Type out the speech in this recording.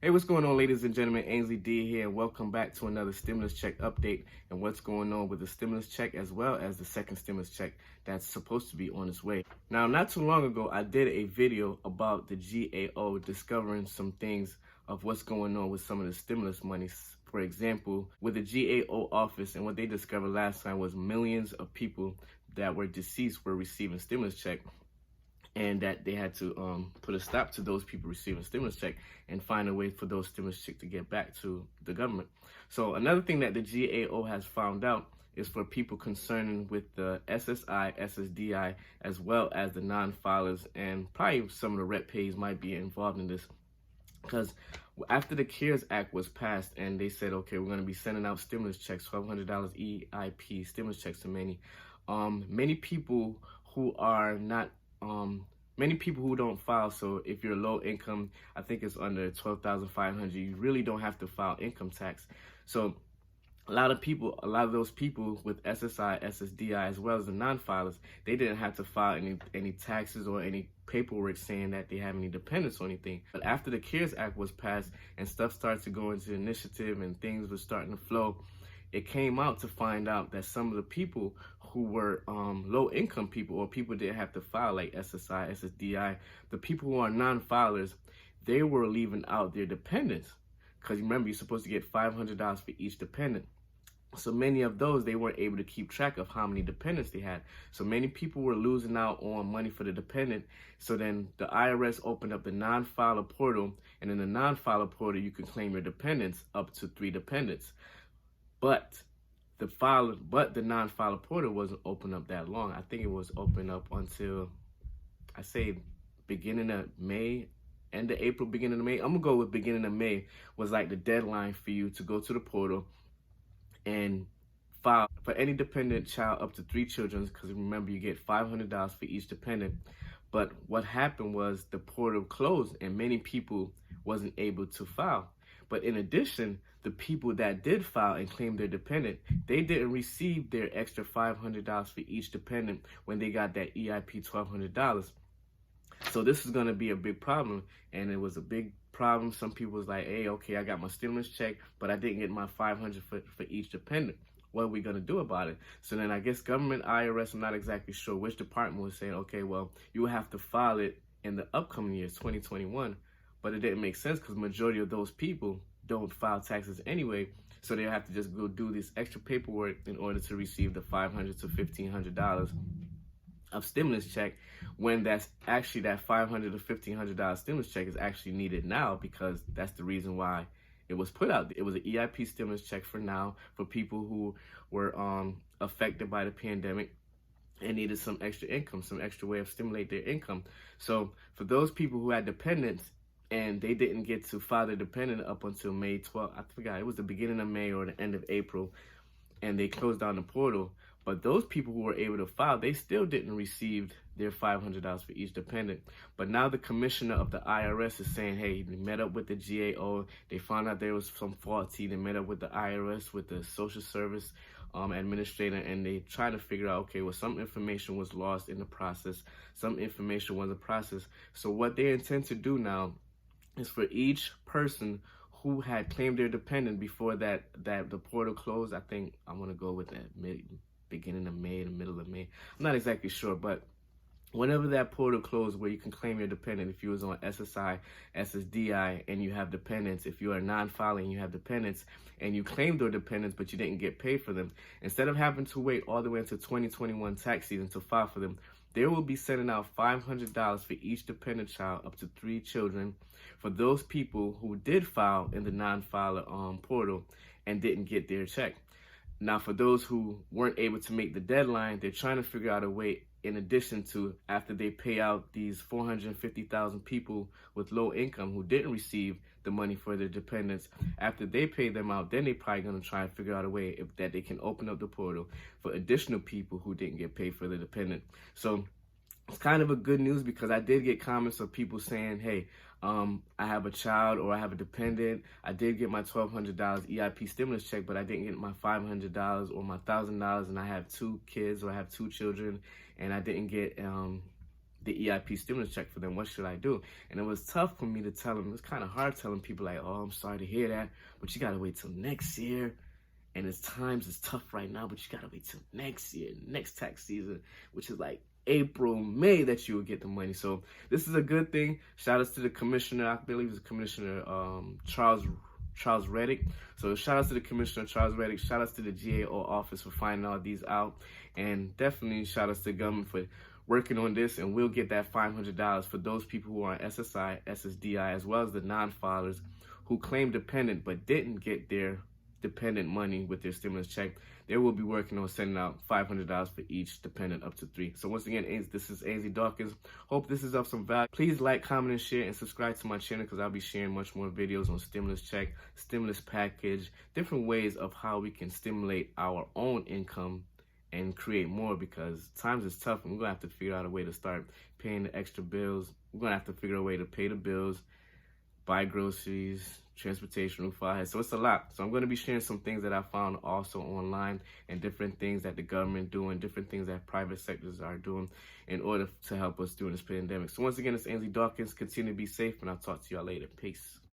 Hey, what's going on, ladies and gentlemen? Ainsley D here, and welcome back to another stimulus check update and what's going on with the stimulus check as well as the second stimulus check that's supposed to be on its way. Now, not too long ago, I did a video about the GAO discovering some things of what's going on with some of the stimulus monies. For example, with the GAO office, and what they discovered last time was millions of people that were deceased were receiving stimulus check, and that they had to put a stop to those people receiving stimulus check and find a way for those stimulus check to get back to the government. So another thing that the GAO has found out is for people concerning with the SSI, SSDI, as well as the non-filers, and probably some of the rep pays might be involved in this. Because after the CARES Act was passed and they said, okay, we're going to be sending out stimulus checks, $1,200 EIP stimulus checks to many people who are not many people who don't file. So if you're low income, I think it's under 12,500, you really don't have to file income tax. So a lot of those people with SSI, SSDI, as well as the non-filers, they didn't have to file any taxes or any paperwork saying that they have any dependents or anything. But after the CARES Act was passed and stuff started to go into the initiative and things were starting to flow, it came out to find out that some of the people who were low income people, or people didn't have to file like SSI, SSDI, the people who are non-filers, they were leaving out their dependents. Because remember, you're supposed to get $500 for each dependent. So many of those, they weren't able to keep track of how many dependents they had. So many people were losing out on money for the dependent. So then the IRS opened up the non-filer portal, and in the non-filer portal, you can claim your dependents up to 3 dependents. But the non-filer portal wasn't open up that long. I think it was open up until, I say, beginning of May, end of April, beginning of May. I'm gonna go with beginning of May was like the deadline for you to go to the portal and file for any dependent child up to 3 children, because remember, you get $500 for each dependent. But what happened was the portal closed and many people wasn't able to file. But in addition, the people that did file and claim their dependent, they didn't receive their extra $500 for each dependent when they got that EIP $1,200. So this is going to be a big problem, and it was a big problem. Some people was like, hey, okay, I got my stimulus check, but I didn't get my $500 for each dependent. What are we going to do about it? So then I guess government, IRS, I'm not exactly sure which department was saying, okay, well, you will have to file it in the upcoming years, 2021. But it didn't make sense because majority of those people don't file taxes anyway. So they have to just go do this extra paperwork in order to receive the $500 to $1,500 of stimulus check, when that's actually that $500 to $1,500 stimulus check is actually needed now, because that's the reason why it was put out. It was an EIP stimulus check for now for people who were affected by the pandemic and needed some extra income, some extra way of stimulate their income. So for those people who had dependents and they didn't get to file their dependent up until May 12th, I forgot, it was the beginning of May or the end of April, and they closed down the portal. But those people who were able to file, they still didn't receive their $500 for each dependent. But now the commissioner of the IRS is saying, hey, they met up with the GAO. They found out there was some faulty. They met up with the IRS, with the social service administrator, and they trying to figure out, okay, well, some information was lost in the process. Some information was a process. So what they intend to do now is for each person who had claimed their dependent before that the portal closed, I think I'm going to go with that beginning of May, the middle of May. I'm not exactly sure, but whenever that portal closed where you can claim your dependent, if you was on SSI, SSDI, and you have dependents, if you are non-filing, you have dependents, and you claimed your dependents, but you didn't get paid for them, instead of having to wait all the way until 2021 tax season to file for them, they will be sending out $500 for each dependent child up to 3 children for those people who did file in the non-filer portal and didn't get their check. Now, for those who weren't able to make the deadline, they're trying to figure out a way, in addition to, after they pay out these 450,000 people with low income who didn't receive the money for their dependents, after they pay them out, then they're probably going to try and figure out a way that they can open up the portal for additional people who didn't get paid for the dependent. So it's kind of a good news, because I did get comments of people saying, hey, I have a child or I have a dependent. I did get my $1,200 EIP stimulus check, but I didn't get my $500 or my $1,000, and I have 2 kids or I have 2 children, and I didn't get the EIP stimulus check for them. What should I do? And it was tough for me to tell them. It was kind of hard telling people like, oh, I'm sorry to hear that, but you got to wait till next year. And it's tough right now, but you got to wait till next year, next tax season, which is like April, May, that you will get the money. So this is a good thing. Shout outs to the commissioner. I believe it's Commissioner Charles Reddick. So shout outs to the Commissioner Charles Reddick. Shout outs to the GAO office for finding all these out. And definitely shout outs to the government for working on this, and we'll get that $500 for those people who are on SSI, SSDI, as well as the non-filers who claim dependent but didn't get their dependent money with their stimulus check. They will be working on sending out $500 for each dependent, up to 3. So once again, this is AZ Dawkins. Hope this is of some value. Please like, comment, and share, and subscribe to my channel, because I'll be sharing much more videos on stimulus check, stimulus package, different ways of how we can stimulate our own income and create more, because times is tough and we're gonna have to figure out a way to start paying the extra bills. We're gonna have to figure out a way to pay the bills, buy groceries, transportation, roof over head. So it's a lot. So I'm going to be sharing some things that I found also online, and different things that the government doing, different things that private sectors are doing in order to help us during this pandemic. So once again, it's AZ Dawkins. Continue to be safe, and I'll talk to y'all later. Peace.